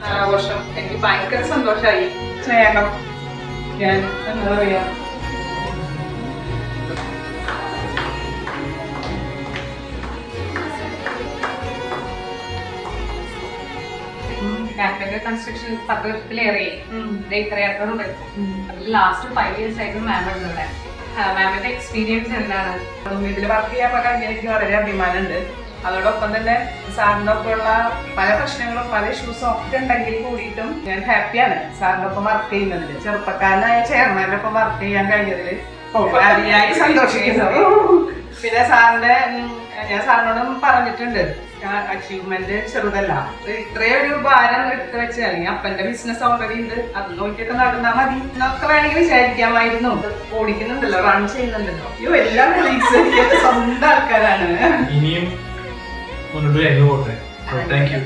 ആഘോഷം എനിക്ക് ഭയങ്കര സന്തോഷമായി. സ്നേഹം ഞാൻ എന്താ പറയാ കൺസ്ട്രക്ഷൻ 10 വർഷത്തിലേറെ ഇത്രയാക്കും അതിൽ ലാസ്റ്റ് 5 years ആയിരുന്നു മാം ഇവിടെ. മാമിന്റെ എക്സ്പീരിയൻസ് എന്താണ്? ഇതിൽ വർക്ക് ചെയ്യാൻ പറഞ്ഞാൽ എനിക്ക് വളരെ അഭിമാനമുണ്ട്. അതോടൊപ്പം തന്നെ സാറിൻ്റെ ഒപ്പമുള്ള പല പ്രശ്നങ്ങളും പല ഇഷ്യൂസും ഒക്കെ ഉണ്ടെങ്കിൽ കൂടിയിട്ടും ഞാൻ ഹാപ്പിയാണ് സാറിൻ്റെ ഒപ്പം വർക്ക് ചെയ്യുന്നതിൽ. ചെറുപ്പക്കാരനായ ചെയർമാൻ്റെ ഒപ്പം വർക്ക് ചെയ്യാൻ കഴിഞ്ഞതിൽ അതിയായി സന്തോഷിക്കുന്നു. പിന്നെ സാറിന്റെ ഞാൻ സാറിനോടും പറഞ്ഞിട്ടുണ്ട്, അച്ചീവ്മെന്റ് ചെറുതല്ല, ഇത്രയൊരു ഭാരം എടുത്ത് വെച്ച് അല്ലെങ്കിൽ അപ്പന്റെ ബിസിനസ് ഓൾറെഡി ഉണ്ട്, അത് നോക്കിയൊക്കെ നടന്നാൽ മതി എന്നൊക്കെ വേണമെങ്കിൽ വിചാരിക്കാമായിരുന്നു. ഓടിക്കുന്നുണ്ടല്ലോ, റൺ ചെയ്യുന്നുണ്ടല്ലോ. അയ്യോ എല്ലാ കൊളീഗ്സും സ്വന്തം ആൾക്കാരാണ്. ഇനിയും മുന്നോട്ട് പോട്ടെ. Thank you.